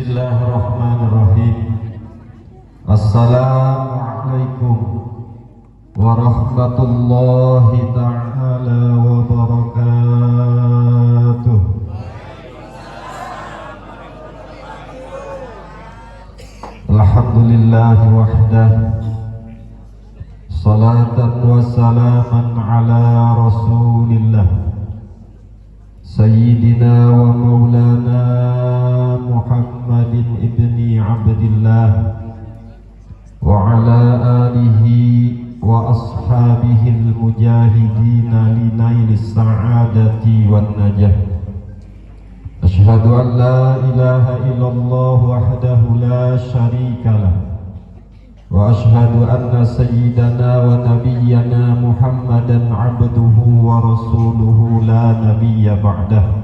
Bismillahirrahmanirrahim. Assalamualaikum warahmatullahi ta'ala wabarakatuh. Alhamdulillahi wahdah, salatan wa salaman ala rasulillah Sayyidina wa maulana Muhammadin ibni Abdillah wa ala alihi wa ashabihi al-mujahidina linailis sa'adati wan najah. Asyhadu an la ilaha illallah wahdahu la syarika lah wa asyhadu anna sayyidana wa nabiyyana Muhammadan abduhu wa rasuluhu la nabiyya ba'dah.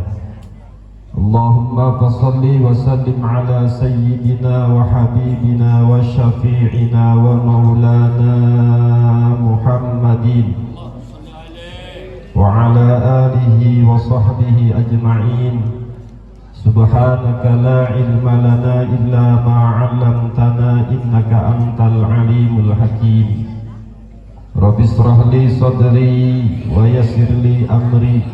Allahumma fassalli wa sallim ala sayyidina wa habibina wa syafi'ina wa maulana Muhammadin wa ala alihi wa sahbihi ajma'in. Subhanaka la ilma lana illa ma 'allamtana innaka antal alimul hakim. Rabbi shrah li sadri wa yassir li amri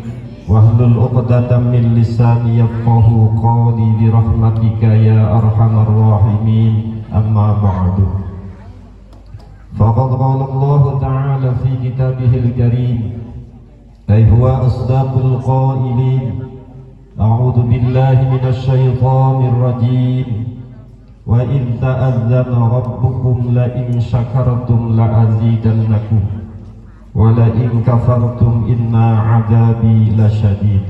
wahlul 'uqdatam min lisani yafqahu qawli bi rahmatika ya arhamar rahimin. Amma ba'du. Faqad qala Allah ta'ala fi kitabihil karim, ay huwa asdaqul qailin. A'udzu billahi minasy syaithanir rajim. Wa in ta'adzana rabbukum la in syakartum la azidannakum wa la in kafartum inna 'adzabi lasyadid.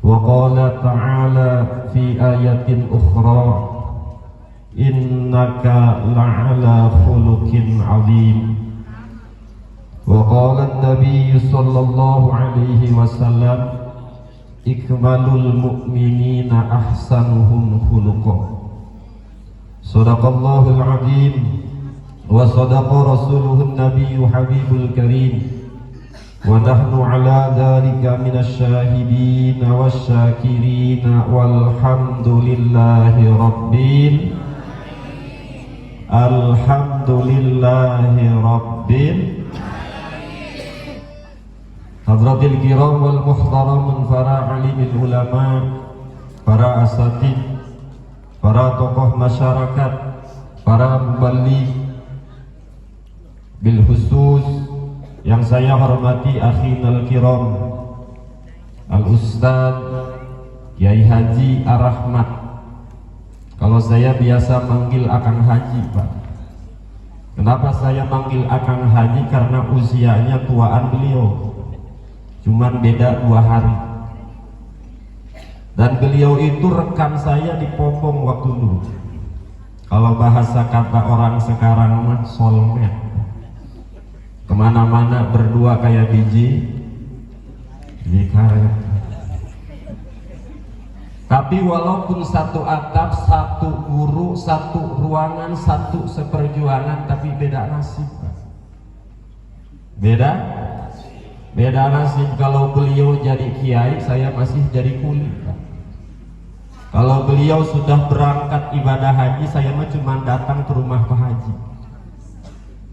Wa qala ta'ala fi ayatin ukhra, innaka la'ala khuluqin 'adzim. Wa qala an-nabiy sallallahu alaihi wasallam, ikmalul mu'minina ahsanuhum khuluqan. Sadaqallahul azim wa sadaqa rasuluhun nabiyyu habibul karim wa nahnu ala dhalika minasy syahidin wasyakirin walhamdulillahi rabbil Hadratil kiram wal muhtaramun, para alimil ulama, para asatid, para tokoh masyarakat, para muballigh, bil khusus yang saya hormati akhinal kiram al ustad Kiai Haji Ar-Rahmat. Kalau saya biasa manggil Akang Haji, Pak. Kenapa saya manggil Akang Haji? Karena usianya tuaan beliau, cuman beda 2 hari. Dan beliau itu rekan saya di Popong waktu dulu. Kalau bahasa kata orang sekarang mah soulmate. Kemana-mana berdua kayak biji karet. Tapi walaupun satu atap, satu guru, satu ruangan, satu seperjuangan, tapi beda nasib, Pak. Beda nasib. Kalau beliau jadi kiai, saya masih jadi kuli. Kalau beliau sudah berangkat ibadah haji, saya mah cuma datang ke rumah Pak Haji.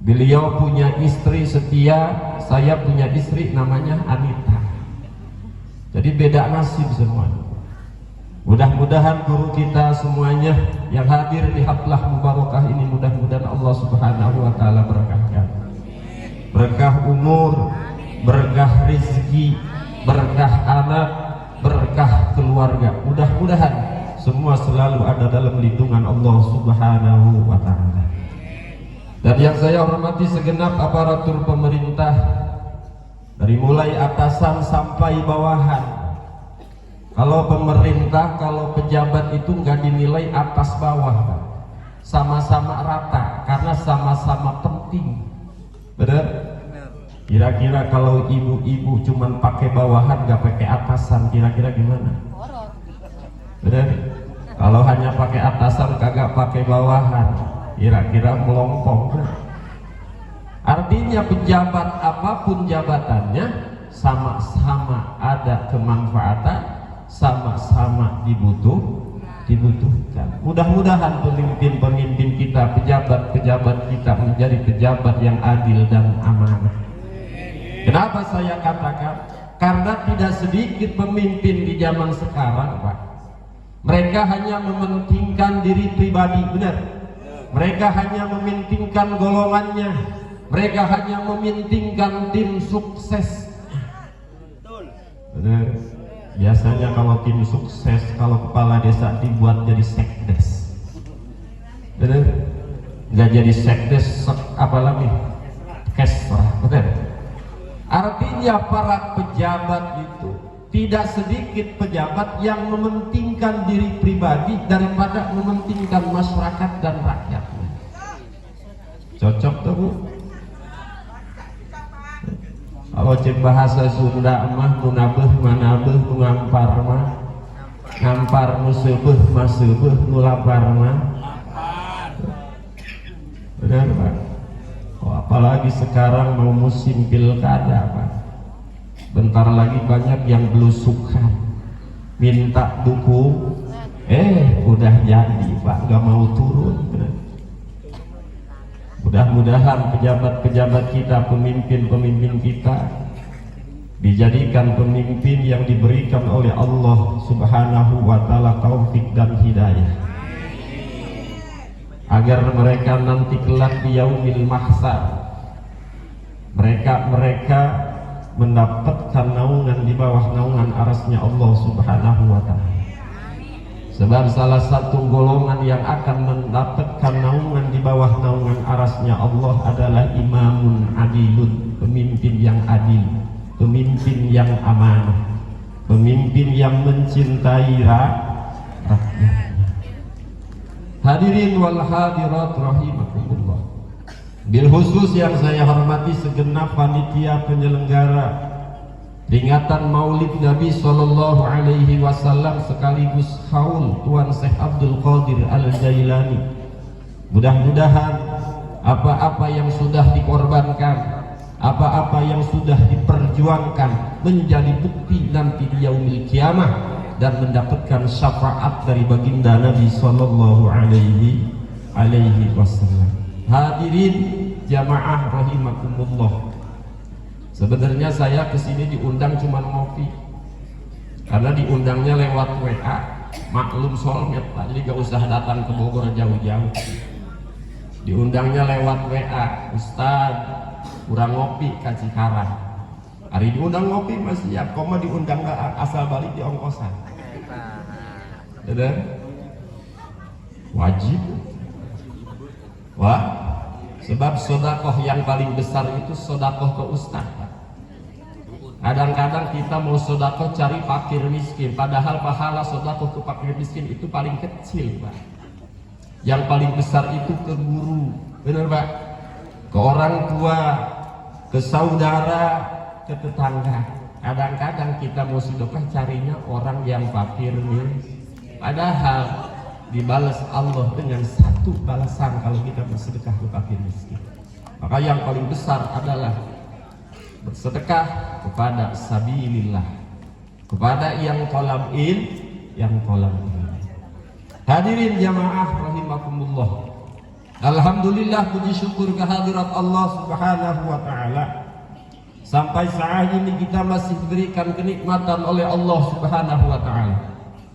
Beliau punya istri setia, saya punya istri namanya Anita. Jadi beda nasib semua. Mudah-mudahan guru kita semuanya yang hadir di haflah mubarakah ini, mudah-mudahan Allah Subhanahu wa taala berkahkan. Berkah umur, berkah rezeki, berkah anak, berkah keluarga. Mudah-mudahan semua selalu ada dalam lindungan Allah Subhanahu wa ta'ala. Dan yang saya hormati segenap aparatur pemerintah, dari mulai atasan sampai bawahan. Kalau pemerintah, kalau pejabat itu nggak dinilai atas bawah, sama-sama rata, karena sama-sama penting. Benar? Kira-kira kalau ibu-ibu cuman pakai bawahan nggak pakai atasan, kira-kira gimana? Bener? Kalau hanya pakai atasan kagak pakai bawahan, kira-kira melompong. Artinya pejabat apapun jabatannya, sama-sama ada kemanfaatan, sama-sama dibutuhkan. dibutuhkan. Mudah-mudahan pemimpin-pemimpin kita, pejabat-pejabat kita menjadi pejabat yang adil dan amanah. Kenapa saya katakan? Karena tidak sedikit pemimpin di zaman sekarang, Pak. Mereka hanya mementingkan diri pribadi, benar. Mereka hanya mementingkan golongannya. Mereka hanya mementingkan tim sukses. Benar. Biasanya kalau tim sukses, kalau kepala desa dibuat jadi sekdes. Benar? Nggak jadi sekdes, apa lagi? Kesrah, benar? Artinya para pejabat itu, tidak sedikit pejabat yang mementingkan diri pribadi daripada mementingkan masyarakat dan rakyatnya. Cocok tuh, Bu? Kalau cek bahasa Sunda mah munabeh manabeh ngampar mah ngampar musebeh masebeh nulapar mah. Benar, Pak? Oh, apalagi sekarang mau musim pilkada, Pak. Bentar lagi banyak yang belusukan minta dukung, udah jadi, Pak, nggak mau turun. Benar. Mudah-mudahan pejabat-pejabat kita, pemimpin-pemimpin kita dijadikan pemimpin yang diberikan oleh Allah Subhanahu wa ta'ala taufik dan hidayah, agar mereka nanti kelak di yaumil mahsyar mereka mendapatkan naungan di bawah naungan arasnya Allah Subhanahu wa ta'ala. Sebab salah satu golongan yang akan mendapatkan naungan di bawah naungan arasnya Allah adalah imamun adilun, pemimpin yang adil, pemimpin yang amanah, pemimpin yang mencintai rakyatnya. Hadirin wal hadirat rahimakumullah. Bil khusus yang saya hormati segenap panitia penyelenggara peringatan Maulid Nabi Sallallahu Alaihi Wasallam sekaligus haul Tuan Syekh Abdul Qadir Al-Jailani. Mudah-mudahan apa-apa yang sudah dikorbankan, apa-apa yang sudah diperjuangkan menjadi bukti nanti di yaumil kiamah dan mendapatkan syafaat dari baginda Nabi Sallallahu Alaihi Wasallam. Hadirin jamaah rahimakumullah. Sebenarnya saya kesini diundang cuma ngopi, karena diundangnya lewat WA. Maklum soalnya Pak, jadi gak usah datang ke Bogor jauh-jauh. Diundangnya lewat WA, Ustaz, kurang ngopi ke Cikarang. Hari diundang ngopi masih siap, koma diundang asal balik di ongkosan. Bener? Wajib. Wah, sebab sodakoh yang paling besar itu sodakoh ke Ustaz. Kadang-kadang kita mau sodakoh cari fakir miskin, padahal pahala sodakoh ke fakir miskin itu paling kecil, Pak. Yang paling besar itu ke guru, benar, Pak? Ke orang tua, ke saudara, ke tetangga. Kadang-kadang kita mau sedekah carinya orang yang fakir miskin, padahal dibalas Allah dengan satu balasan kalau kita bersedekah ke fakir miskin. Maka yang paling besar adalah bersedekah kepada sabilillah, kepada yang tolab yang tolab ilm. Hadirin jamaah rahimakumullah. Alhamdulillah, puji syukur kehadirat Allah Subhanahu wa ta'ala. Sampai saat ini kita masih diberikan kenikmatan oleh Allah Subhanahu wa ta'ala,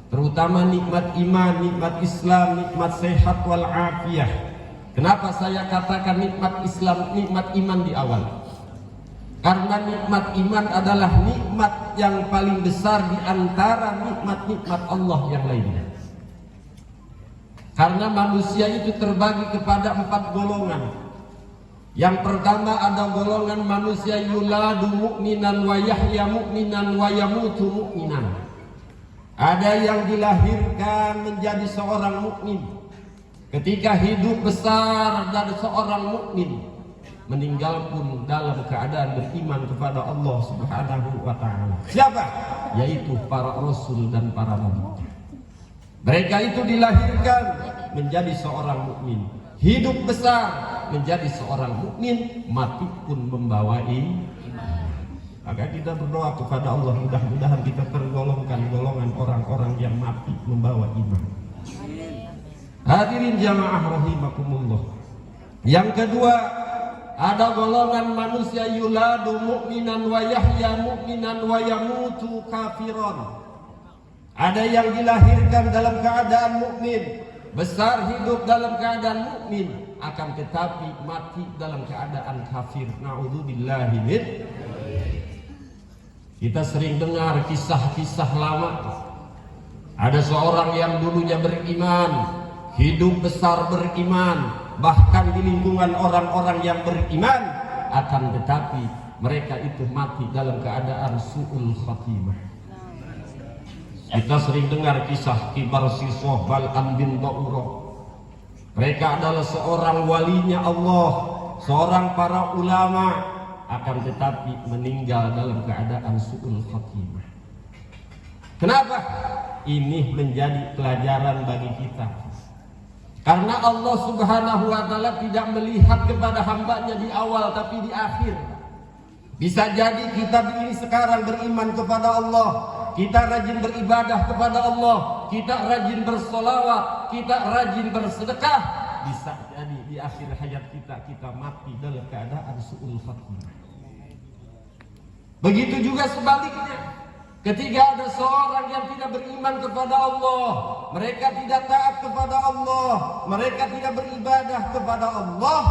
terutama nikmat iman, nikmat Islam, nikmat sehat wal afiyah. Kenapa saya katakan nikmat Islam, nikmat iman di awal? Karena nikmat iman adalah nikmat yang paling besar di antara nikmat-nikmat Allah yang lainnya. Karena manusia itu terbagi kepada 4 golongan. Yang pertama ada golongan manusia yuladu mu'minan wa yahya mu'minan wa yamutu mu'minan. Ada yang dilahirkan menjadi seorang mukmin, ketika hidup besar dari seorang mukmin, meninggal pun dalam keadaan beriman kepada Allah Subhanahu wa ta'ala. Siapa? Yaitu para rasul dan para nabi. Mereka itu dilahirkan menjadi seorang mukmin, hidup besar menjadi seorang mukmin, mati pun membawa iman. Maka kita berdoa kepada Allah, mudah-mudahan kita tergolongkan golongan orang-orang yang mati membawa iman. Hadirin jamaah rahimakumullah. Yang kedua, ada golongan manusia yuladu mu'minan wa yahya mu'minan wa yamutu kafiran. Ada yang dilahirkan dalam keadaan mukmin, besar hidup dalam keadaan mukmin, akan tetapi mati dalam keadaan kafir. Na'udzubillahi min. Kita sering dengar kisah-kisah lama. Ada seorang yang dulunya beriman, hidup besar beriman, bahkan di lingkungan orang-orang yang beriman, akan tetapi mereka itu mati dalam keadaan su'ul khatimah. Kita sering dengar kisah kibar siswa Bal'am bin Ba'urah. Mereka adalah seorang walinya Allah, seorang para ulama, akan tetapi meninggal dalam keadaan su'ul khatimah. Kenapa? Ini menjadi pelajaran bagi kita. Karena Allah Subhanahu wa ta'ala tidak melihat kepada hambanya di awal tapi di akhir. Bisa jadi kita ini sekarang beriman kepada Allah, kita rajin beribadah kepada Allah, kita rajin bersolawat, kita rajin bersedekah. Bisa jadi di akhir hayat kita mati dalam keadaan su'ul khatimah. Begitu juga sebaliknya. Ketika ada seorang yang tidak beriman kepada Allah, mereka tidak taat kepada Allah, mereka tidak beribadah kepada Allah,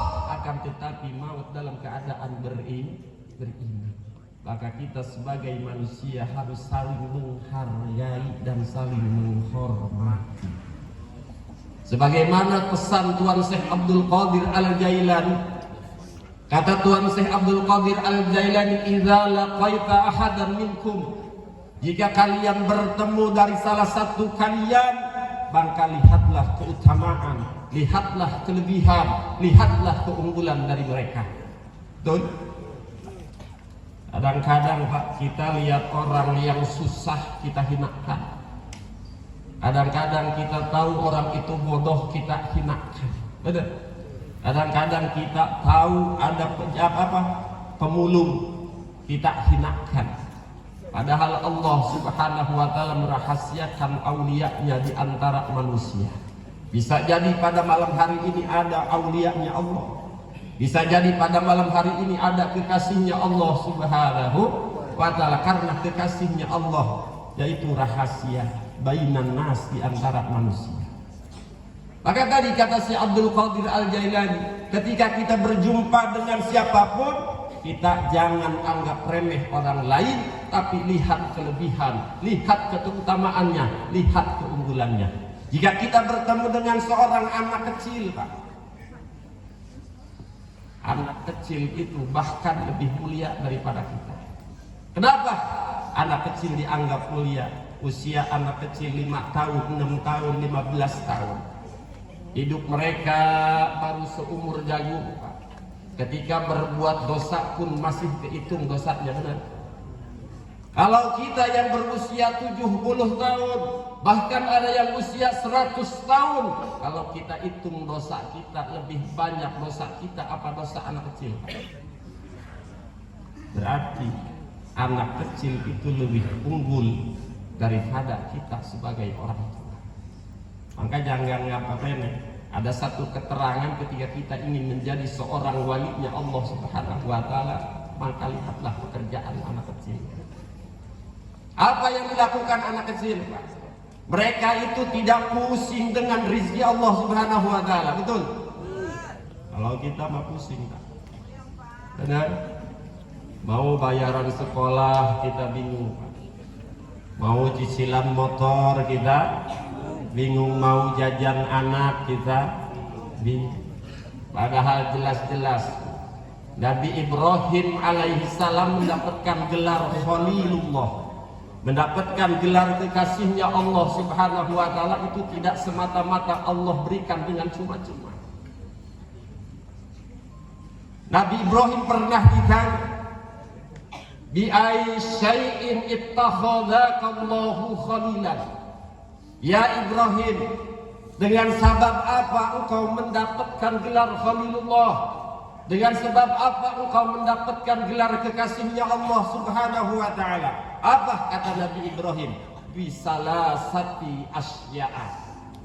akan tetapi maut dalam keadaan beriman. Maka kita sebagai manusia harus saling menghargai dan saling menghormati. Sebagaimana pesan Tuan Syekh Abdul Qadir Al-Jailani, kata Tuan Syekh Abdul Qadir Al-Jailani, "Idza laqaita ahadan minkum", jika kalian bertemu dari salah satu kalian, maka lihatlah keutamaan, lihatlah kelebihan, lihatlah keunggulan dari mereka. Betul? Kadang-kadang Pak, kita lihat orang yang susah kita hinakan. Kadang-kadang kita tahu orang itu bodoh kita hinakan. Betul? Kadang-kadang kita tahu ada pemulung kita hinakan. Padahal Allah Subhanahu wa ta'ala merahasiakan aulianya di antara manusia. Bisa jadi pada malam hari ini ada aulianya Allah. Bisa jadi pada malam hari ini ada kekasihnya Allah Subhanahu wa ta'ala. Karena kekasihnya Allah yaitu rahasia bainan nas, di antara manusia. Maka tadi kata si Abdul Qadir Al-Jailani, ketika kita berjumpa dengan siapapun, kita jangan anggap remeh orang lain, tapi lihat kelebihan, lihat keutamaannya, lihat keunggulannya. Jika kita bertemu dengan seorang anak kecil, Pak, anak kecil itu bahkan lebih mulia daripada kita. Kenapa? Anak kecil dianggap mulia. Usia anak kecil 5 tahun, 6 tahun, 15 tahun. Hidup mereka baru seumur jagung, Pak. Ketika berbuat dosa pun masih kehitung dosanya, benar. Kalau kita yang berusia 70 tahun, bahkan ada yang usia 100 tahun, kalau kita hitung dosa kita, lebih banyak dosa kita apa dosa anak kecil. Berarti anak kecil itu lebih unggul daripada kita sebagai orang tua. Maka jangan ngapain. Ada satu keterangan ketika kita ingin menjadi seorang walinya Allah Subhanahu wa ta'ala, maka lihatlah pekerjaan anak kecil. Apa yang dilakukan anak kecil, Pak? Mereka itu tidak pusing dengan rizki Allah Subhanahu wa ta'ala, betul? Kalau kita mah pusing, Pak. Benar? Mau bayaran sekolah kita bingung, Pak. Mau cicilan motor kita bingung, mau jajan anak kita bingung. Padahal jelas-jelas Nabi Ibrahim alaihissalam mendapatkan gelar Khalilullah, mendapatkan gelar kekasihnya Allah Subhanahu wa ta'ala, itu tidak semata-mata Allah berikan dengan cuma-cuma. Nabi Ibrahim pernah ditanya, bi ayyi syai'in ittakhadhakallahu khalilan. Ya Ibrahim, dengan sebab apa engkau mendapatkan gelar Khalilullah? Dengan sebab apa engkau mendapatkan gelar kekasihnya Allah Subhanahu wa ta'ala? Apa kata Nabi Ibrahim? Bisalasati asya'a.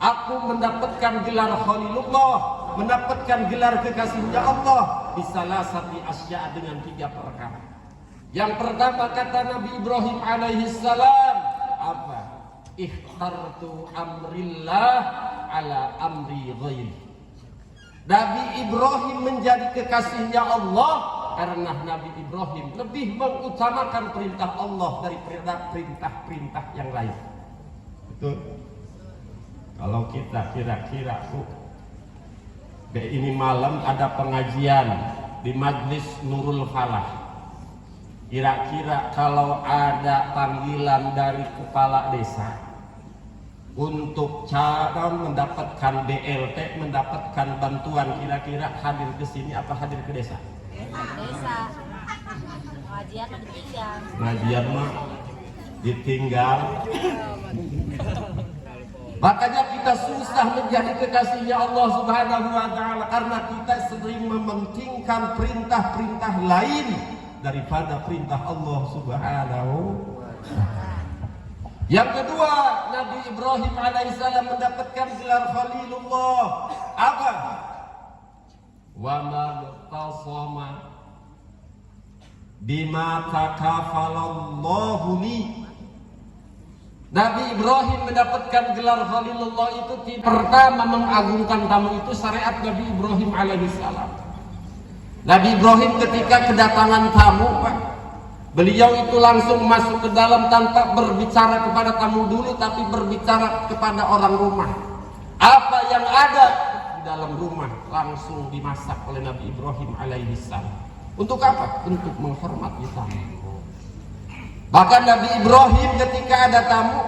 Aku mendapatkan gelar Khalilullah, mendapatkan gelar kekasihnya Allah di salah satu asya dengan 3 perkara. Yang pertama kata Nabi Ibrahim alaihi salam, apa? Ikhtartu amrillah ala amri ghairi. Nabi Ibrahim menjadi kekasihnya Allah karena Nabi Ibrahim lebih mengutamakan perintah Allah dari perintah-perintah yang lain. Betul? Kalau kita kira-kira ini malam ada pengajian di Majlis Nurul Falah. Kira-kira kalau ada panggilan dari kepala desa untuk cara mendapatkan BLT, mendapatkan bantuan, kira-kira hadir ke sini apa hadir ke desa? Desa. Pengajian mah ditinggal. Pengajian mah ditinggal. Makanya kita susah menjadi kekasihnya Allah Subhanahu wa taala karena kita sering mementingkan perintah-perintah lain daripada perintah Allah Subhanahu wa taala. Yang kedua, Nabi Ibrahim alaihissalam mendapatkan gelar Khalilullah. Apa? Wa man tasama bima takafalallahu li. Nabi Ibrahim mendapatkan gelar Khalilullah itu pertama mengagungkan tamu itu syariat Nabi Ibrahim alaihissalam. Nabi Ibrahim ketika kedatangan tamu, Pak, beliau itu langsung masuk ke dalam tanpa berbicara kepada tamu dulu, tapi berbicara kepada orang rumah. Apa yang ada di dalam rumah langsung dimasak oleh Nabi Ibrahim alaihissalam. Untuk apa? Untuk menghormati tamu. Bahkan Nabi Ibrahim ketika ada tamu,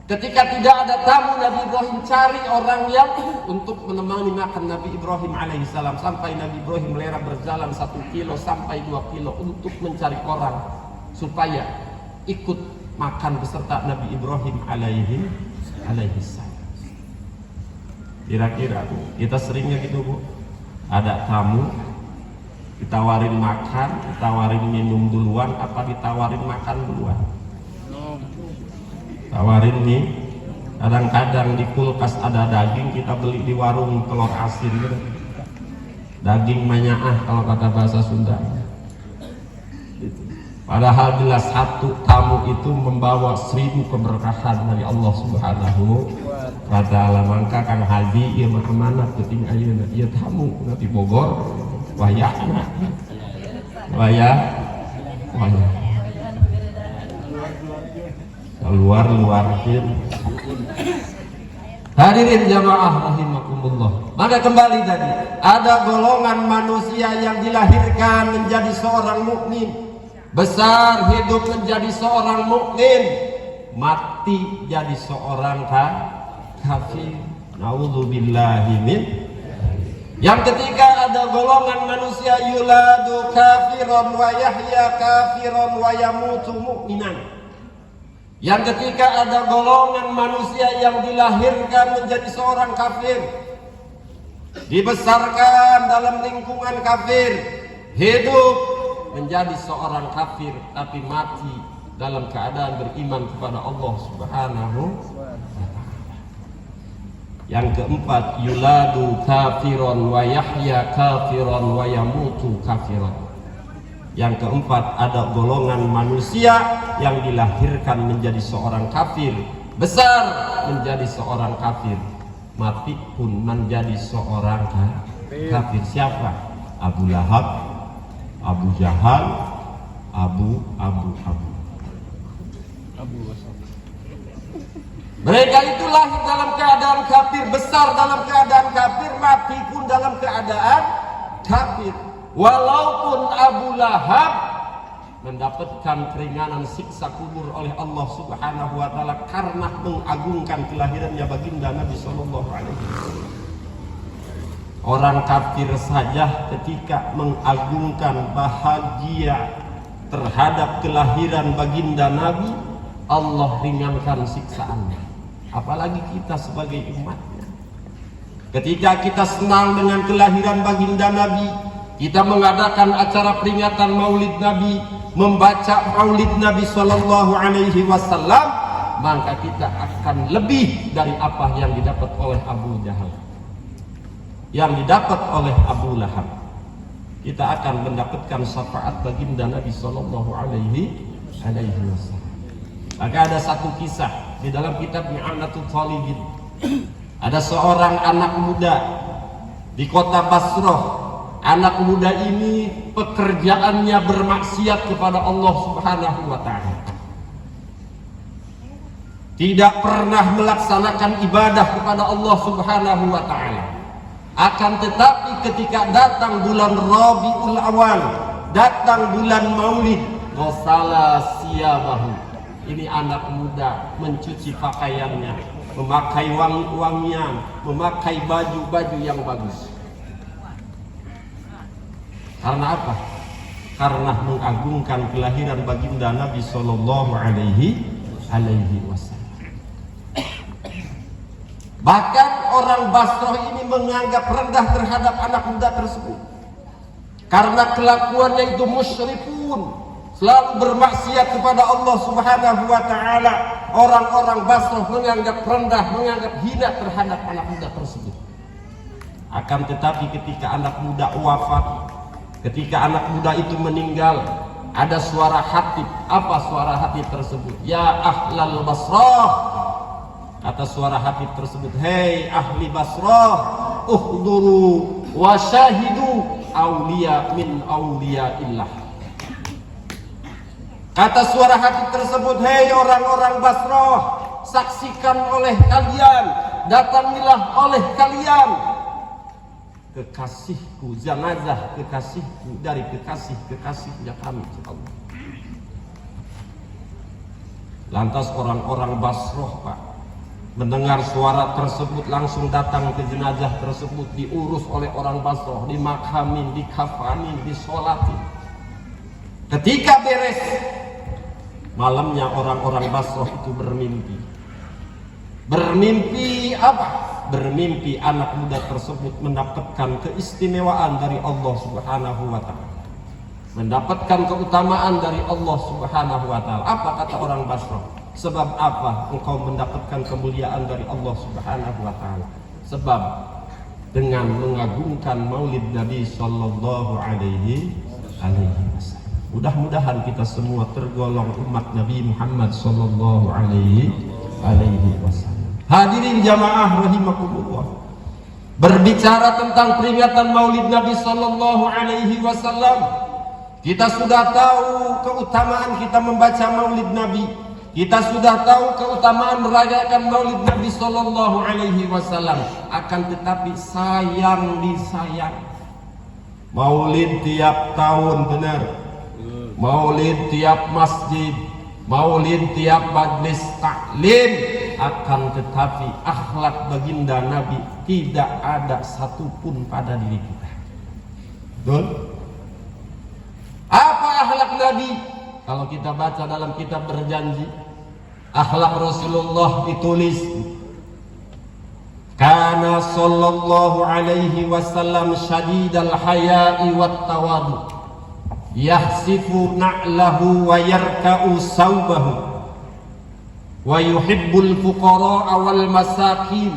ketika tidak ada tamu, Nabi Ibrahim cari orang yang untuk menemani makan Nabi Ibrahim alaihissalam. Sampai Nabi Ibrahim melera berjalan 1 kilo sampai 2 kilo untuk mencari orang supaya ikut makan beserta Nabi Ibrahim alaihissalam. Kira-kira kita seringnya gitu, Bu, ada tamu ditawarin makan, ditawarin minum duluan, apa ditawarin makan duluan? Tawarin nih. Kadang-kadang di kulkas ada daging, kita beli di warung telur asin gitu. Daging manyaah kalau kata bahasa Sunda. Padahal jelas satu tamu itu membawa 1000 keberkahan dari Allah Subhanahu wa taala. Maka Kang Haji ieu mah amanat teuing ayeuna. Ieu tamu di Bogor wayahna. Wayah. Luar-luarkin. Hadirin jamaah rahimakumullah. Maka kembali tadi, ada golongan manusia yang dilahirkan menjadi seorang mukmin, besar hidup menjadi seorang mukmin, mati jadi seorang kafir. Nauzubillahi min. Yang ketiga ada golongan manusia yuladu kafiron wa yahya kafiron wa yamutu mu'minan. Yang ketiga ada golongan manusia yang dilahirkan menjadi seorang kafir, dibesarkan dalam lingkungan kafir, hidup menjadi seorang kafir, tapi mati dalam keadaan beriman kepada Allah Subhanahu wa ta'ala. Yang keempat, yuladu kafiron wa yahya kafiron wa yamutu kafiron. Yang keempat, ada golongan manusia yang dilahirkan menjadi seorang kafir, besar menjadi seorang kafir, mati pun menjadi seorang kafir. Siapa? Abu Lahab, Abu Jahal, Abu. Mereka itu lahir dalam keadaan kafir, besar dalam keadaan kafir, mati pun dalam keadaan kafir. Walaupun Abu Lahab mendapatkan keringanan siksa kubur oleh Allah Subhanahu wa taala karena mengagungkan kelahirannya baginda Nabi sallallahu alaihi wasallam. Orang kafir saja ketika mengagungkan bahagia terhadap kelahiran baginda Nabi, Allah ringankan siksaannya. Apalagi kita sebagai umatnya. Ketika kita senang dengan kelahiran baginda Nabi, kita mengadakan acara peringatan Maulid Nabi, membaca Maulid Nabi sallallahu alaihi wasallam, maka kita akan lebih dari apa yang didapat oleh Abu Jahal, yang didapat oleh Abu Lahab. Kita akan mendapatkan syafaat baginda Nabi Sallallahu Alaihi Wasallam. Maka ada satu kisah di dalam kitab Mi'anatul Talibin. Ada seorang anak muda di kota Basrah. Anak muda ini pekerjaannya bermaksiat kepada Allah Subhanahu wa Ta'ala. Tidak pernah melaksanakan ibadah kepada Allah Subhanahu wa Ta'ala. Akan tetapi ketika datang bulan Rabiul Awal, datang bulan Maulid, ghasala siyabahu. Ini anak muda mencuci pakaiannya, memakai wangi-wangian, memakai baju-baju yang bagus. Karena apa? Karena mengagungkan kelahiran baginda Nabi Sallallahu Alaihi Wasallam. Bahkan orang Basrah ini menganggap rendah terhadap anak muda tersebut karena kelakuannya itu musyrikun, selalu bermaksiat kepada Allah Subhanahu wa Ta'ala. Orang-orang Basrah menganggap rendah, menganggap hina terhadap anak muda tersebut. Akan tetapi ketika anak muda wafat, ketika anak muda itu meninggal, ada suara hatib. Apa suara hatib tersebut? Ya ahlal Basrah. Kata suara hatib tersebut, hei ahli Basrah, uhduru wa syahidu awliya min awliya illah. Kata suara hatib tersebut, hei orang-orang Basrah, saksikan oleh kalian, datangilah oleh kalian kekasihku, jenazah kekasihku dari kekasihnya kami, Allah. Lantas orang-orang Basrah, Pak, mendengar suara tersebut langsung datang ke jenazah tersebut, diurus oleh orang Basrah, dimakamin, dikafanin, disolatin. Ketika beres malamnya, orang-orang Basrah itu bermimpi. Bermimpi apa? Bermimpi anak muda tersebut mendapatkan keistimewaan dari Allah Subhanahu wa Ta'ala, mendapatkan keutamaan dari Allah Subhanahu wa Ta'ala. Apa kata orang Basrah? Sebab apa engkau mendapatkan kemuliaan dari Allah Subhanahu wa Ta'ala? Sebab dengan mengagungkan maulid Nabi Sallallahu Alaihi Wasallam. Mudah-mudahan kita semua tergolong umat Nabi Muhammad Sallallahu Alaihi Wasallam. Hadirin jamaah rahimakumullah. Berbicara tentang peringatan maulid Nabi Sallallahu Alaihi Wasallam, kita sudah tahu keutamaan kita membaca maulid Nabi. Kita sudah tahu keutamaan merayakan maulid Nabi Sallallahu Alaihi Wasallam. Akan tetapi sayang disayang, maulid tiap tahun, benar, maulid tiap masjid, maulid tiap majlis taklim, akan tetapi akhlak baginda Nabi tidak ada satupun pada diri kita. Betul? Apa akhlak Nabi? Kalau kita baca dalam kitab berjanji, akhlak Rasulullah ditulis, kana sallallahu alaihi wasallam syadidal haya'i wat tawadu, yahsifu na'lahu wa yarka'u sawbahu, wa yuhibbul fuqara'a wal masakin,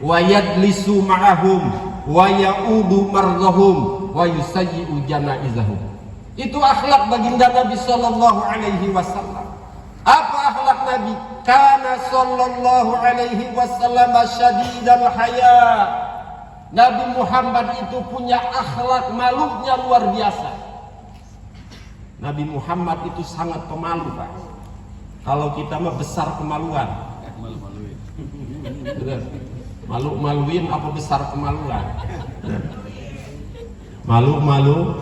wa yadlisu ma'ahum, wa ya'udu mardahum, wa yusayyi'u janaizahum. Itu akhlak baginda Nabi Sallallahu Alaihi Wasallam. Apa akhlak Nabi? Kana Sallallahu Alaihi Wasallam syadidal haya. Nabi Muhammad itu punya akhlak malunya luar biasa. Nabi Muhammad itu sangat pemalu, Pak. Kalau kita mah besar kemaluan. Malu-maluin apa besar kemaluan? Malu-maluin.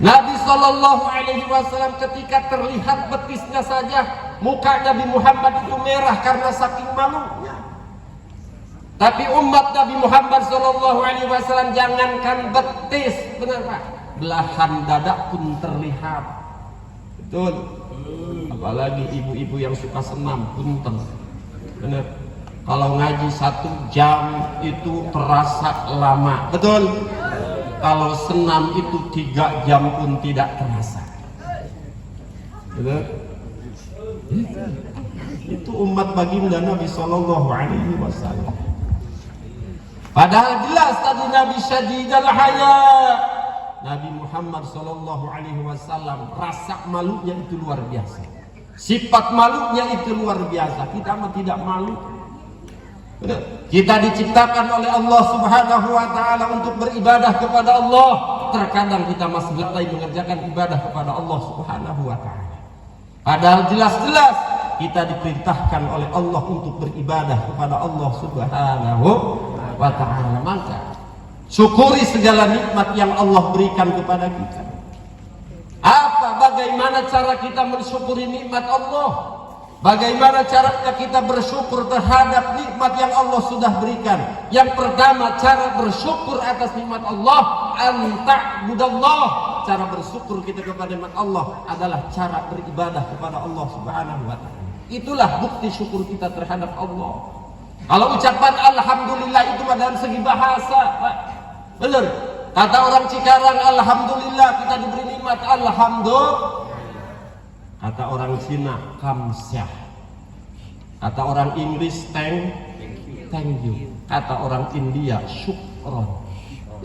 Nabi Sallallahu Alaihi Wasallam ketika terlihat betisnya saja, muka Nabi Muhammad itu merah karena saking malunya. Tapi umat Nabi Muhammad Sallallahu Alaihi Wasallam jangankan betis, benar Pak, belahan dada pun terlihat. Betul. Apalagi ibu-ibu yang suka senam, punten. Benar. Kalau ngaji 1 jam itu terasa lama. Betul. Kalau senam itu 3 jam pun tidak terasa. Betul. Itu umat baginda Nabi Sallallahu Alaihi Wasallam. Padahal jelas tadi Nabi syadidal haya. Nabi Muhammad Sallallahu Alaihi Wasallam rasa malunya itu luar biasa. Sifat malunya itu luar biasa. Kita mah tidak malu. Kita diciptakan oleh Allah Subhanahu Wa Taala untuk beribadah kepada Allah. Terkadang kita masih lalai mengerjakan ibadah kepada Allah Subhanahu Wa Taala. Padahal jelas-jelas kita diperintahkan oleh Allah untuk beribadah kepada Allah Subhanahu Wa Taala. Maka syukuri segala nikmat yang Allah berikan kepada kita. Bagaimana cara kita mensyukuri nikmat Allah? Bagaimana caranya kita bersyukur terhadap nikmat yang Allah sudah berikan? Yang pertama, cara bersyukur atas nikmat Allah, anta'budallah. Cara bersyukur kita kepada nikmat Allah adalah cara beribadah kepada Allah Subhanahu Wa Taala. Itulah bukti syukur kita terhadap Allah. Kalau ucapan alhamdulillah itu dalam segi bahasa, Pak, benar. Kata orang Cikarang, alhamdulillah kita diberi nikmat, alhamdulillah. Kata orang Cina, kamsyah. Kata orang Inggris, thank you. Kata orang India, syukron.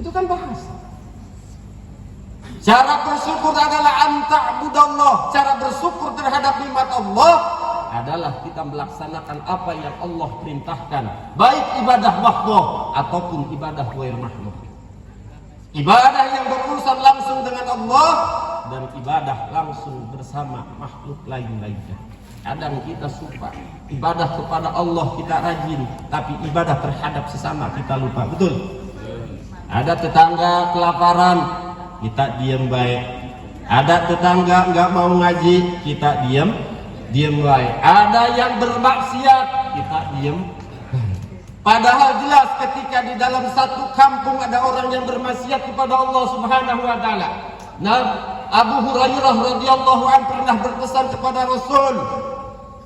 Itu kan bahasa. Cara bersyukur adalah anta'budallah. Cara bersyukur terhadap nikmat Allah adalah kita melaksanakan apa yang Allah perintahkan, baik ibadah makhluk ataupun ibadah ghair makhluk. Ibadah yang berurusan langsung dengan Allah dan ibadah langsung bersama makhluk lain-lainnya. Kadang kita suka ibadah kepada Allah kita rajin, tapi ibadah terhadap sesama kita lupa. Betul? Ada tetangga kelaparan, kita diam baik. Ada tetangga nggak mau ngaji, kita diam baik. Ada yang bermaksiat, kita diam. Padahal jelas ketika di dalam satu kampung ada orang yang bermaksiat kepada Allah Subhanahu Wa Taala. Nah, Abu Hurairah radhiyallahu anhu pernah berpesan kepada Rasul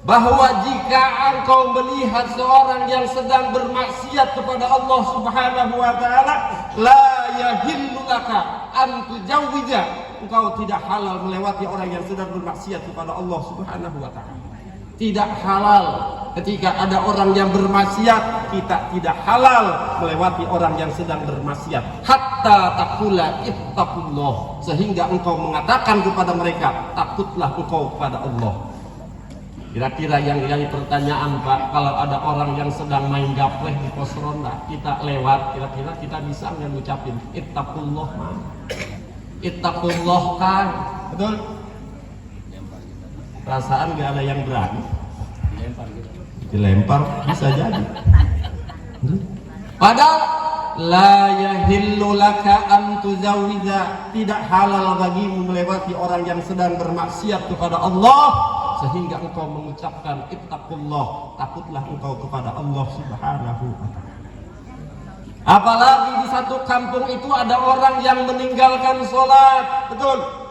bahwa jika engkau melihat seorang yang sedang bermaksiat kepada Allah Subhanahu Wa Taala, la yahillu laka an tujawwiza, engkau tidak halal melewati orang yang sedang bermaksiat kepada Allah Subhanahu Wa Taala. Tidak halal ketika ada orang yang bermaksiat, kita tidak halal melewati orang yang sedang bermaksiat. Hatta taqula ittaqullah, sehingga engkau mengatakan kepada mereka, takutlah engkau kepada Allah. Kira-kira yang jadi pertanyaan, Pak, kalau ada orang yang sedang main gapleh di pos ronda, kita lewat, kira-kira kita bisa nggak ngucapin ittaqullah? Ittaqullah kan, betul? Perasaan gak ada yang berani, dilempar bisa jadi. Padahal la yahillu laka an tuzawwiza, tidak halal bagimu melewati orang yang sedang bermaksiat kepada Allah, sehingga engkau mengucapkan ittaqullah, takutlah engkau kepada Allah Subhanahu wa Ta'ala. Apalagi di satu kampung itu ada orang yang meninggalkan sholat, betul?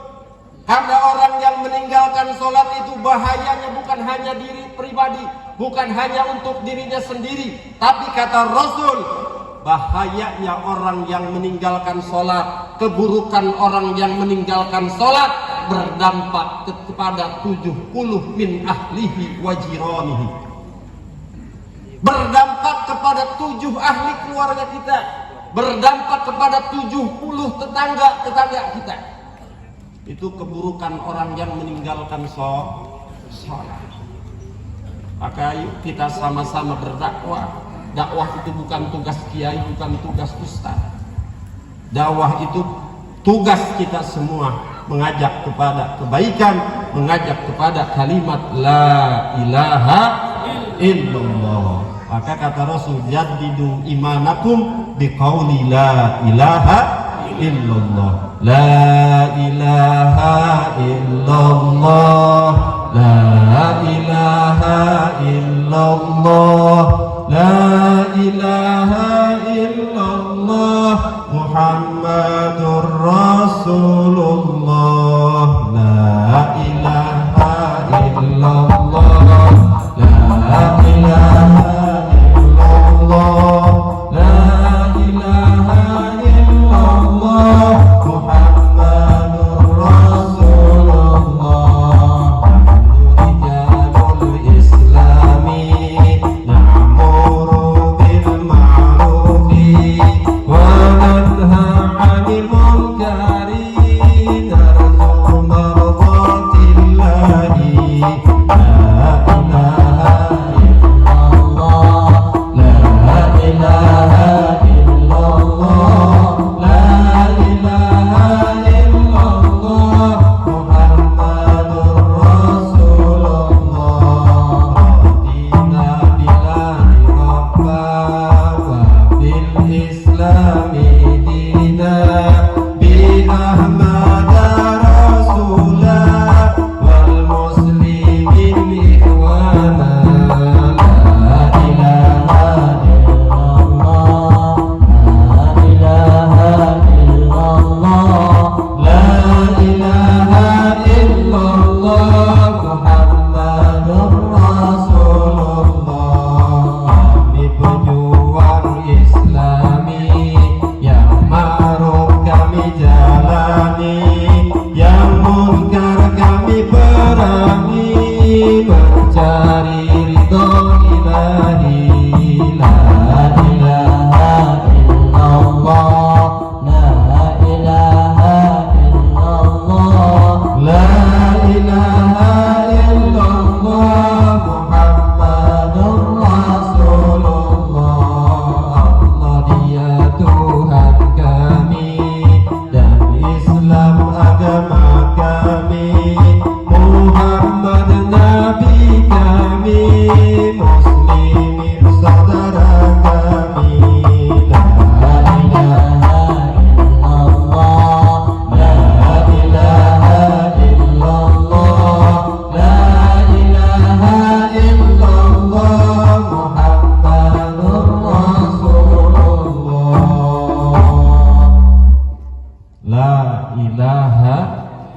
Karena orang yang meninggalkan sholat itu bahayanya bukan hanya diri pribadi, bukan hanya untuk dirinya sendiri, tapi kata Rasul, bahayanya orang yang meninggalkan sholat, keburukan orang yang meninggalkan sholat berdampak kepada 70 min ahlihi wa jiranihi, berdampak kepada 7 ahli keluarga kita, berdampak kepada 70 tetangga kita. Itu keburukan orang yang meninggalkan sholat. Maka yuk kita sama-sama berdakwah. Dakwah itu bukan tugas kiai, bukan tugas ustaz. Dakwah itu tugas kita semua, mengajak kepada kebaikan, mengajak kepada kalimat la ilaha illallah. Maka kata Rasul, jaddidu imanakum biqauli la ilaha illallah. La ilaha illallah, la ilaha illallah, la ilaha illallah, Muhammadur Rasulullah. La ilaha illallah, la ilaha illallah, la ilaha illallah, Muhammadur Rasulullah.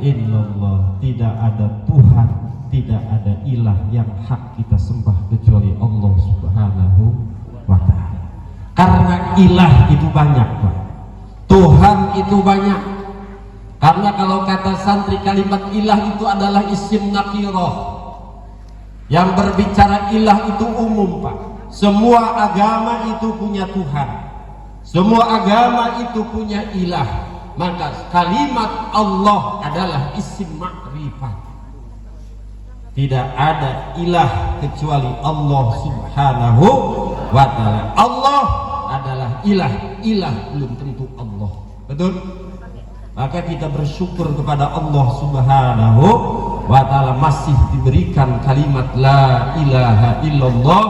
illallah. Tidak ada Tuhan, tidak ada ilah yang hak kita sembah kecuali Allah Subhanahu wa ta'ala. Karena ilah itu banyak, Pak. Tuhan itu banyak. Karena kalau kata santri kalimat ilah itu adalah isim nakirah. Yang berbicara ilah itu umum, Pak. Semua agama itu punya Tuhan. Semua agama itu punya ilah. Maka kalimat Allah adalah isim makrifat. Tidak ada ilah kecuali Allah Subhanahu wa ta'ala. Allah adalah ilah. Ilah belum tentu Allah. Betul? Maka kita bersyukur kepada Allah Subhanahu wa ta'ala masih diberikan kalimat la ilaha illallah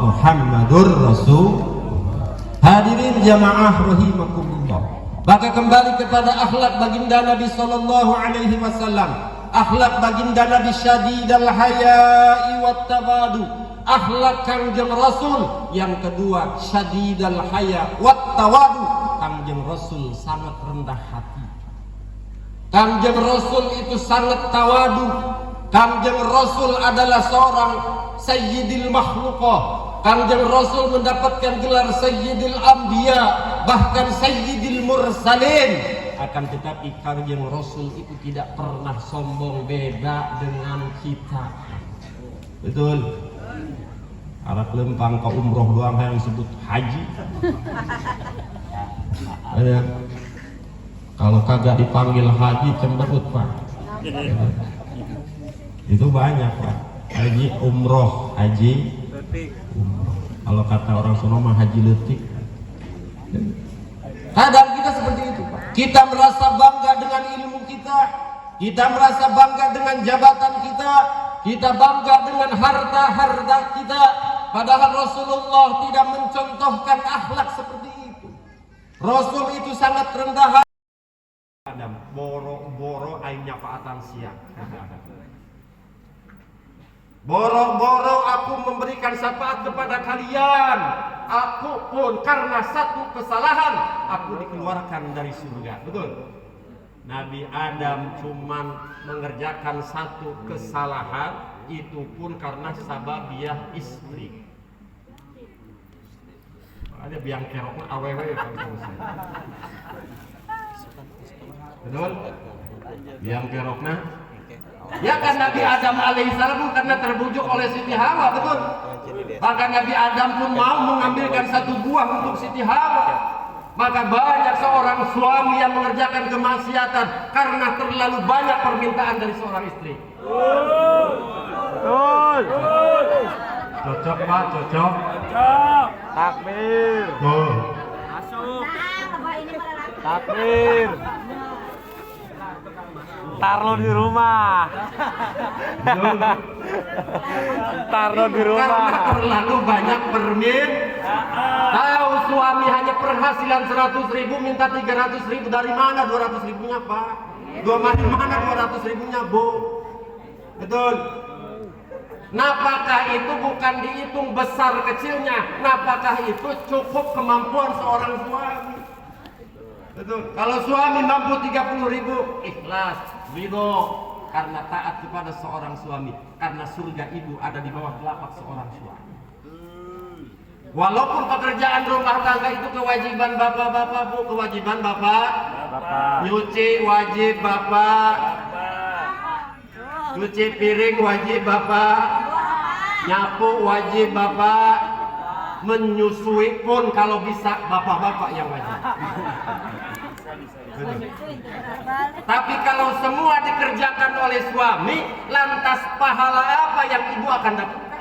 Muhammadur Rasul. Hadirin jamaah rahimakumullah. Maka kembali kepada akhlak baginda Nabi sallallahu alaihi wasallam. Akhlak baginda Nabi syadidal haya'i wat tabadu. Akhlak Kangjeng Rasul yang kedua syadidal haya wat tawadu. Kangjeng Rasul sangat rendah hati. Kangjeng Rasul itu sangat tawadu. Kangjeng Rasul adalah seorang sayyidil makhluqah. Kangjeng Rasul mendapatkan gelar sayyidil anbiya, bahkan sayyidil mursalin. Akan tetapi Kangjeng Rasul itu tidak pernah sombong, beda dengan kita. Betul? Arak lempang ke umroh doang yang disebut haji. Ada. Kalau kagak dipanggil haji cemberut, Pak. Itu banyak, Pak. Haji umroh, haji umroh. Kalau kata orang Solo mah haji letik. Kadang kita seperti itu, Pak. Kita merasa bangga dengan ilmu kita. Kita merasa bangga dengan jabatan kita. Kita bangga dengan harta-harta kita. Padahal Rasulullah tidak mencontohkan akhlak seperti itu. Rasul itu sangat rendah hati. Adam boro-boro aingnya paatan siang. Boro-boro aku memberikan syafaat kepada kalian. Aku pun karena satu kesalahan aku dikeluarkan dari surga. Betul? Nabi Adam cuman mengerjakan satu kesalahan, itu pun karena sababiah istri. Ada biang keroknya awewe kalau saya. Betul? Biang keroknya. Ya kan Nabi Adam alaihissalam karena terbujuk oleh Siti Hawa, betul? Maka Nabi Adam pun mau mengambilkan satu buah untuk Siti Hawa. Maka banyak seorang suami yang mengerjakan kemaksiatan karena terlalu banyak permintaan dari seorang istri. Betul. Cocok, Pak, cocok. Takbir. Tuh. Masuk. Nah, ini Takbir. Ntar lo di rumah. Ntar lo di rumah. Karena terlalu banyak tahu suami hanya penghasilan 100.000 minta 300.000, dari mana 200.000-nya, Pak? Dari mana 200.000-nya, Bu? Betul? Napakah itu bukan dihitung besar kecilnya, napakah itu cukup kemampuan seorang suami? Betul. Kalau suami mampu 30.000, ikhlas, ridho, karena taat kepada seorang suami, karena surga ibu ada di bawah telapak seorang suami. Walaupun pekerjaan rumah tangga itu kewajiban bapak-bapak, Bu, kewajiban bapak, nyuci wajib bapak, cuci piring wajib bapak, nyapu wajib bapak, menyusui pun kalau bisa bapak-bapak yang wajib. Tapi kalau semua dikerjakan oleh suami, lantas pahala apa yang ibu akan dapatkan?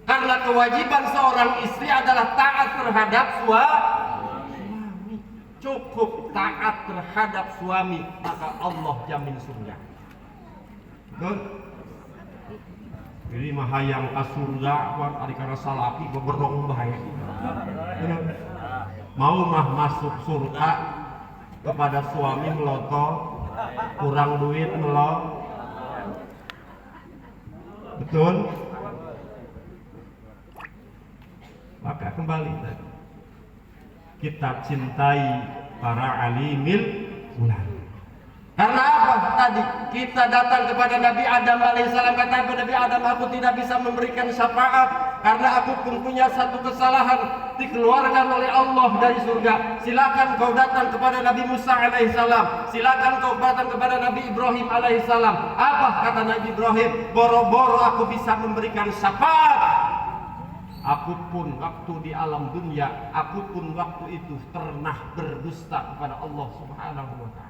Karena kewajiban seorang istri adalah taat terhadap suami. Cukup taat terhadap suami, maka Allah jamin surga. Betul? Jadi mah hayang ka surga kuat ari kana salapi beberong bae. Mau mah masuk surga kepada suami meloto, kurang duit melot. Betul? Maka kembali tadi, kita cintai para alimil ulama. Karena apa? Tadi kita datang kepada Nabi Adam alaihissalam, kata Nabi Adam, aku tidak bisa memberikan syafaat karena aku pun punya satu kesalahan, dikeluarkan oleh Allah dari surga. Silakan kau datang kepada Nabi Musa alaihissalam, silakan kau datang kepada Nabi Ibrahim alaihissalam. Apa kata Nabi Ibrahim? Boro-boro aku bisa memberikan syafaat. Aku pun waktu di alam dunia, aku pun waktu itu pernah berdusta kepada Allah Subhanahu wa Ta'ala.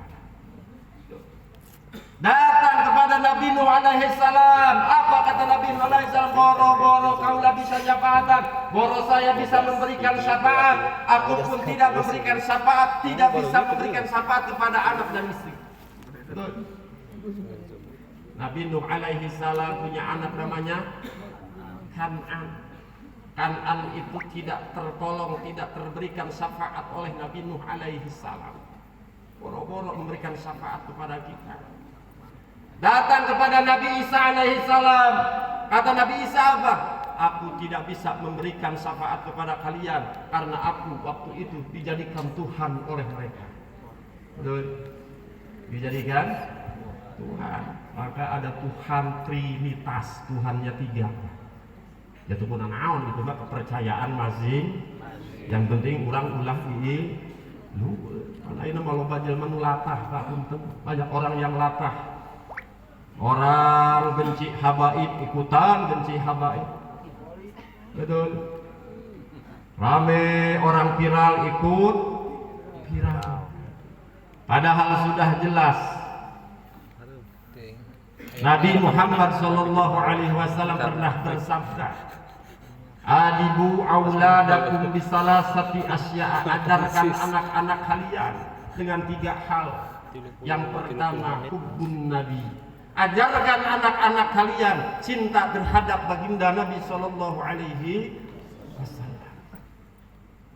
Datang kepada Nabi Nuh alaihi salam. Apa kata Nabi Nuh alaihi salam? Boro-boro kaulah bisa syafaatan, boro saya bisa memberikan syafaat. Aku pun tidak memberikan syafaat, tidak bisa memberikan syafaat kepada anak dan istri. Betul. Nabi Nuh alaihi salam punya anak namanya Kan'an. Kan'an itu tidak tertolong, tidak terberikan syafaat oleh Nabi Nuh alaihi salam. Boro-boro memberikan syafaat kepada kita. Datang kepada Nabi Isa alaihi salam. Kata Nabi Isa apa? Aku tidak bisa memberikan syafaat kepada kalian karena aku waktu itu dijadikan Tuhan oleh mereka. Betul? Dijadikan Tuhan. Maka ada Tuhan Trinitas, Tuhannya 3. Yaitu pun naon itu mah kepercayaan masing. Yang penting ulang-ulang ini lu karena ini malu bajel manu latah, banyak orang yang latah. Orang benci habaib, ikutan benci habaib. Betul. Rame orang viral ikut viral. Padahal sudah jelas Nabi Muhammad SAW pernah bersabda, Adibu auladakum bisalasati asya, ajarkan anak-anak kalian dengan 3 hal. Yang pertama, hubbun Nabi. Ajarkan anak-anak kalian cinta terhadap baginda Nabi Sallallahu Alaihi Wasallam.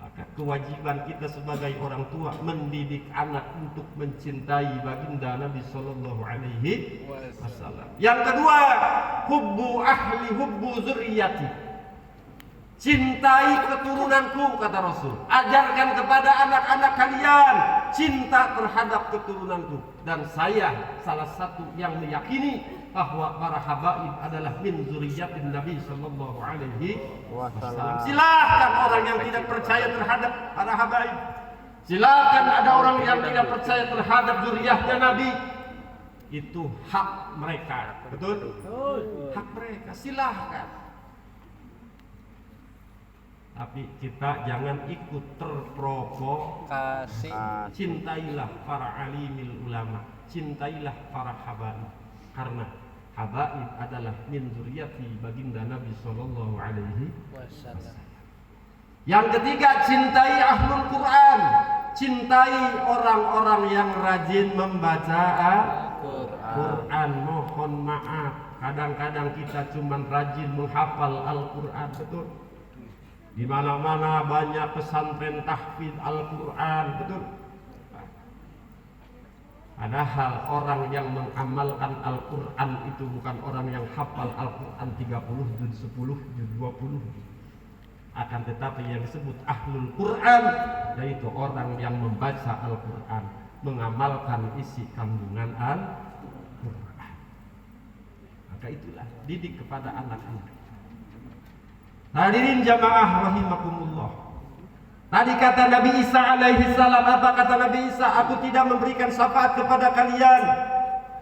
Maka kewajiban kita sebagai orang tua mendidik anak untuk mencintai baginda Nabi Sallallahu Alaihi Wasallam. Yang kedua, hubbu ahli, hubbu zuriyati. Cintai keturunanku, kata Rasul. Ajarkan kepada anak-anak kalian cinta terhadap keturunanku. Dan saya salah satu yang meyakini bahwa para habaib adalah min zuriyatin Nabi Sallallahu Alaihi Wasallam. Silakan orang yang tidak percaya terhadap para habaib. Silakan ada orang yang tidak percaya terhadap zuriyahnya Nabi. Itu hak mereka, betul? Hak mereka, silahkan. Tapi kita jangan ikut terprovokasi. Cintailah para alimil ulama, cintailah para habaib, karena habaib adalah min zuriyati baginda Nabi Sallallahu Alaihi Wasallam. Yang ketiga, cintai ahlul Quran, cintai orang-orang yang rajin membaca Al-Quran. Mohon maaf, kadang-kadang kita cuma rajin menghafal Al-Quran, betul? Di mana-mana banyak pesantren tahfidz Al-Quran, betul? Padahal orang yang mengamalkan Al-Quran itu bukan orang yang hafal Al-Quran 30, juz 10, juz 20. Akan tetapi yang disebut ahlul Quran, yaitu orang yang membaca Al-Quran, mengamalkan isi kandungan Al-Quran. Maka itulah didik kepada anak-anak. Hadirin jamaah rahimakumullah. Tadi kata Nabi Isa alaihi salam, apa kata Nabi Isa? Aku tidak memberikan syafaat kepada kalian,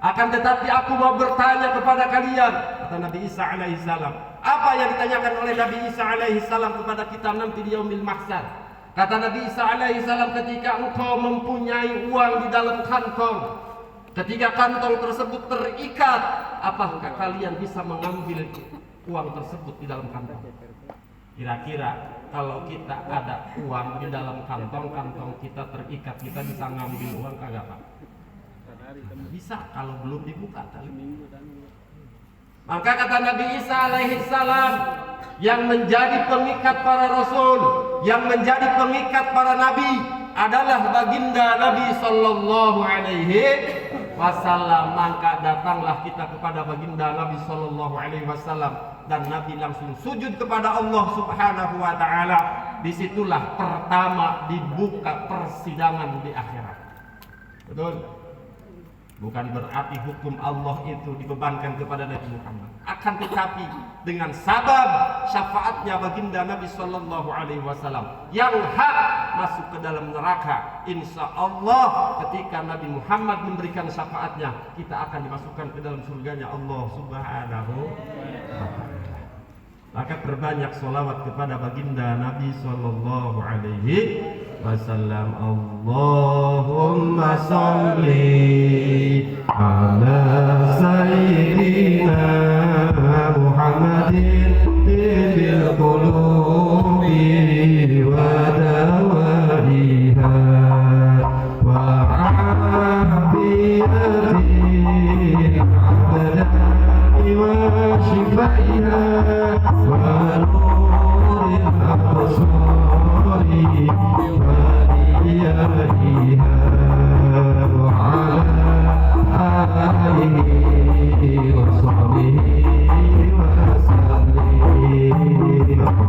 akan tetapi aku mau bertanya kepada kalian. Kata Nabi Isa alaihi salam. Apa yang ditanyakan oleh Nabi Isa alaihi salam kepada kita nanti di yaumil mahsyar? Kata Nabi Isa alaihi salam, ketika engkau mempunyai uang di dalam kantong, ketika kantong tersebut terikat, apakah kalian bisa mengambil uang tersebut di dalam kantong? Kira-kira kalau kita ada uang di dalam kantong, kantong kita terikat, kita bisa ngambil uang kagak Pak? Bisa kalau belum dibuka tali. Maka kata Nabi Isa alaihi salam, yang menjadi pengikat para rasul, yang menjadi pengikat para nabi adalah baginda Nabi Sallallahu Alaihi Wasallam. Maka datanglah kita kepada baginda Nabi Sallallahu Alaihi Wasallam, dan Nabi langsung sujud kepada Allah Subhanahu Wa Taala. Disitulah pertama dibuka persidangan di akhirat. Betul? Bukan berarti hukum Allah itu dibebankan kepada Nabi Muhammad. Akan tetapi dengan sabab syafaatnya baginda Nabi Sallallahu Alaihi Wasallam yang hak masuk ke dalam neraka, insya Allah ketika Nabi Muhammad memberikan syafaatnya, kita akan dimasukkan ke dalam surganya Allah Subhanahu wa Ta'ala. Maka perbanyak sholawat kepada baginda Nabi Sallallahu Alaihi Wasallam. Allahumma salli ala sayyidina Muhammadin tibbil qulubi wa dawaiha wa afiyatil abdani wa shifaiha wa nuril absari وإياها وعلى آله وصحبه وسلم.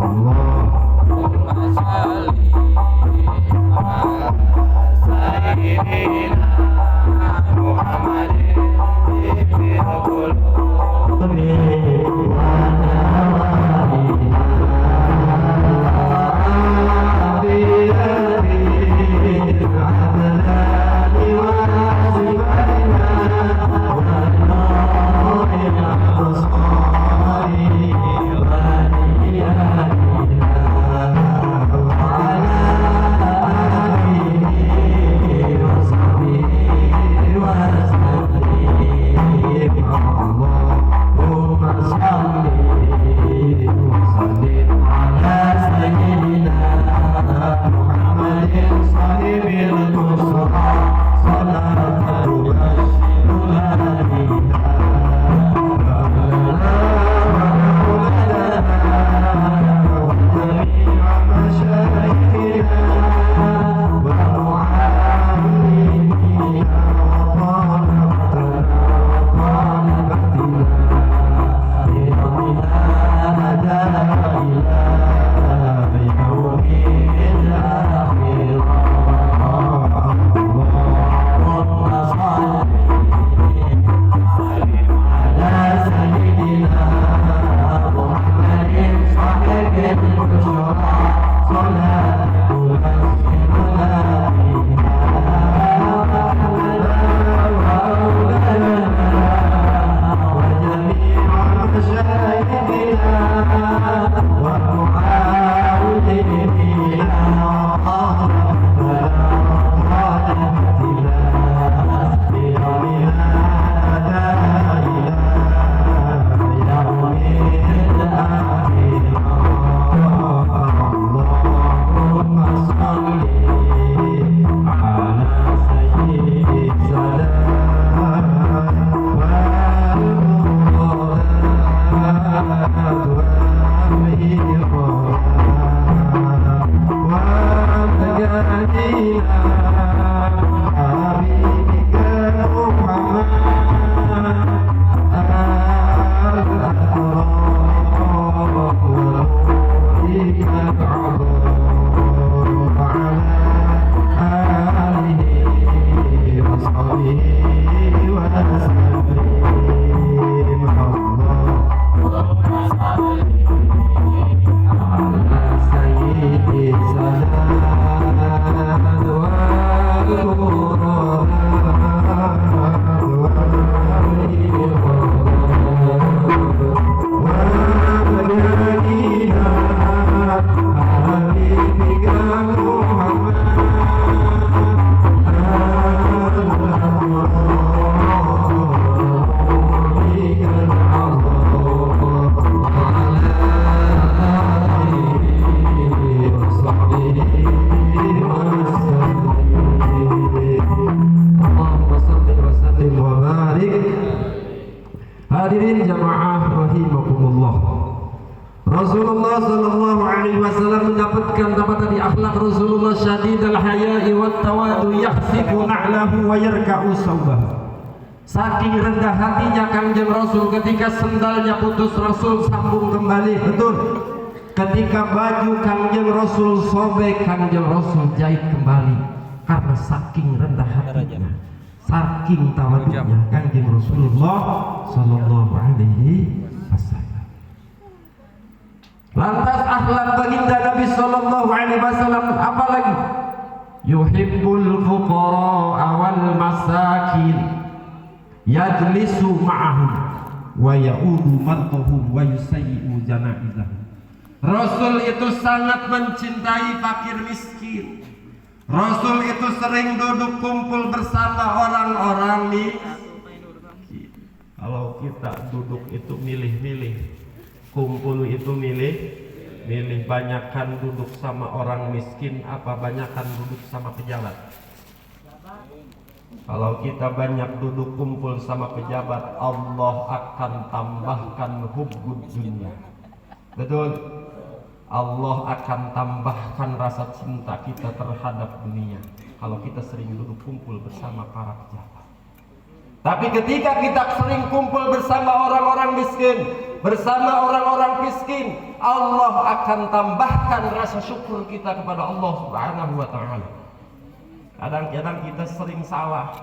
اللهم صل على سيدنا محمد في Hadirin jamaah rahimakumullah. Rasulullah sallallahu alaihi wasallam mendapatkan apa tadi akhlak Rasulullah syadidul haya'i wat tawadu yahsiku na'lahu wa yarka'u sawbahu. Saking rendah hatinya Kangjeng Rasul, ketika sendalnya putus Rasul sambung kembali. Betul. Ketika baju Kangjeng Rasul sobek, Kangjeng Rasul jahit kembali. Karena saking rendah hatinya. saking tawaduknya Kanjeng Rasulullah sallallahu alaihi wasallam. Lantas akhlak baginda Nabi sallallahu alaihi wasallam apa lagi? Yuhibbul fuqara wal masakin yajlisu ma'ahum wa ya'udu martahum wa yusayyi'u janaizahum. Rasul itu sangat mencintai fakir miskin. Rasul itu sering duduk kumpul bersama orang-orang miskin. Kalau kita duduk itu milih-milih, kumpul itu milih-milih, banyakkan duduk sama orang miskin apa banyakkan duduk sama pejabat? Kalau kita banyak duduk kumpul sama pejabat, Allah akan tambahkan hubbud dunya. Betul? Allah akan tambahkan rasa cinta kita terhadap dunia kalau kita sering duduk kumpul bersama para pejabat. Tapi ketika kita sering kumpul bersama orang-orang miskin, bersama orang-orang miskin, Allah akan tambahkan rasa syukur kita kepada Allah Subhanahu wa taala. Kadang-kadang kita sering salah.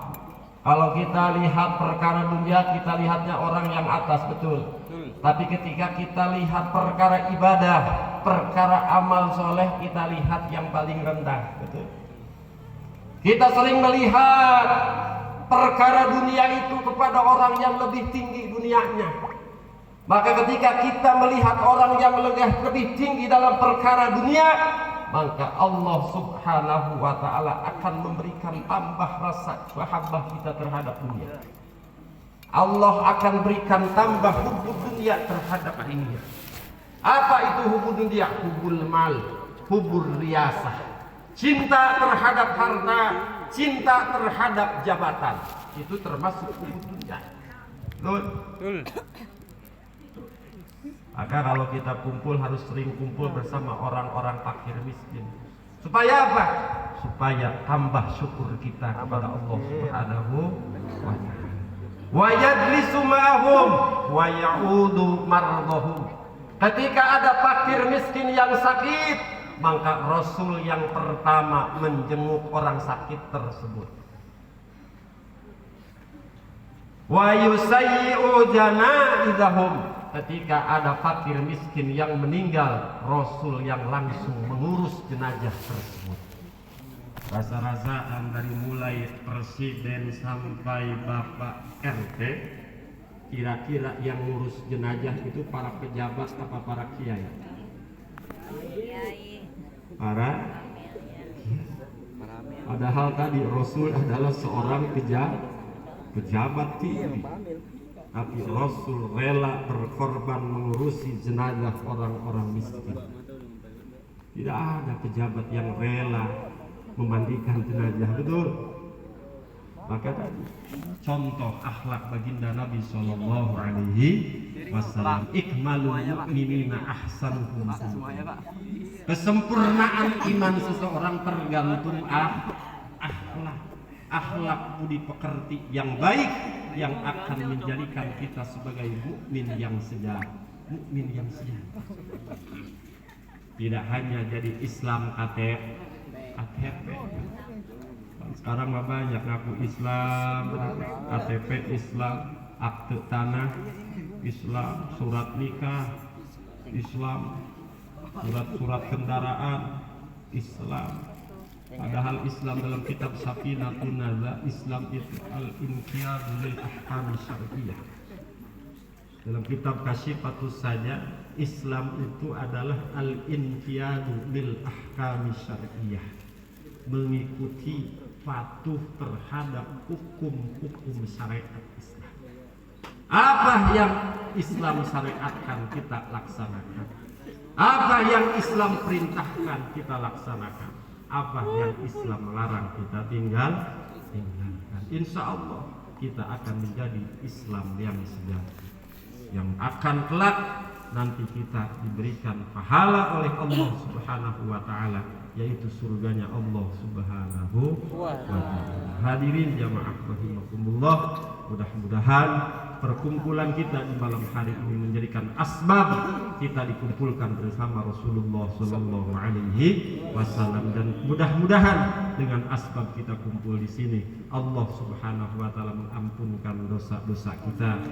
Kalau kita lihat perkara dunia, kita lihatnya orang yang atas, betul. Tapi ketika kita lihat perkara ibadah, perkara amal soleh, kita lihat yang paling rendah, betul. Kita sering melihat perkara dunia itu kepada orang yang lebih tinggi dunianya. Maka ketika kita melihat orang yang lebih tinggi dalam perkara dunia, maka Allah Subhanahu wa ta'ala akan memberikan tambah rasa mahabbah kita terhadap dunia. Allah akan berikan tambah hubud dunia terhadap dunia. Apa itu hubud dunia? Hubul mal, hubur riasah, cinta terhadap harta, cinta terhadap jabatan. Itu termasuk hubud dunia. Betul. Maka kalau kita kumpul harus sering kumpul bersama orang-orang fakir miskin. Supaya apa? Supaya tambah syukur kita kepada Allah Subhanahu wa ta'ala. Wa yajlisu ma'ahum wa ya'udu mardahum. Ketika ada fakir miskin yang sakit, maka Rasul yang pertama menjenguk orang sakit tersebut. Wa yusayyi'u janaizahum. Ketika ada fakir miskin yang meninggal, Rasul yang langsung mengurus jenazah tersebut. Rasa-rasaan dari mulai presiden sampai bapak RT, kira-kira yang ngurus jenazah itu para pejabat apa para kiai? Para kiai. Padahal tadi Rasul adalah seorang pejabat tinggi, tapi Rasul rela berkorban mengurusi jenazah orang-orang miskin. Tidak ada pejabat yang rela memandikan jenazah, betul? Maka tadi contoh akhlak baginda Nabi sallallahu alaihi wasallam, ikmalul mu'minina ahsanuhum khuluqan. Kesempurnaan iman seseorang tergantung akhlak budi pekerti yang baik yang akan menjadikan kita sebagai mukmin yang sejati, mukmin yang sejati. Tidak hanya jadi Islam KTP. Sekarang mah banyak ngaku Islam, KTP Islam, akte tanah Islam, surat nikah Islam, surat kendaraan Islam. Padahal Islam dalam kitab Safinatun Najah, Islam itu al-inqiyad lil ahkam syar'iyyah. Dalam kitab Kasyifatus saja, Islam itu adalah al-inqiyad lil ahkam syar'iyyah, mengikuti patuh terhadap hukum-hukum syariat Islam. Apa yang Islam syariatkan kita laksanakan. Apa yang Islam perintahkan kita laksanakan. Apa yang Islam melarang kita tinggalkan. Insya Allah kita akan menjadi Islam yang sejati, yang akan kelak nanti kita diberikan pahala oleh Allah Subhanahu wa ta'ala, yaitu surganya Allah Subhanahu wa ta'ala. Hadirin jamaah rahimakumullah, mudah-mudahan perkumpulan kita di malam hari ini menjadikan asbab kita dikumpulkan bersama Rasulullah Sallallahu Alaihi Wasallam, dan mudah-mudahan dengan asbab kita kumpul di sini Allah Subhanahu Wa Taala mengampunkan dosa-dosa kita.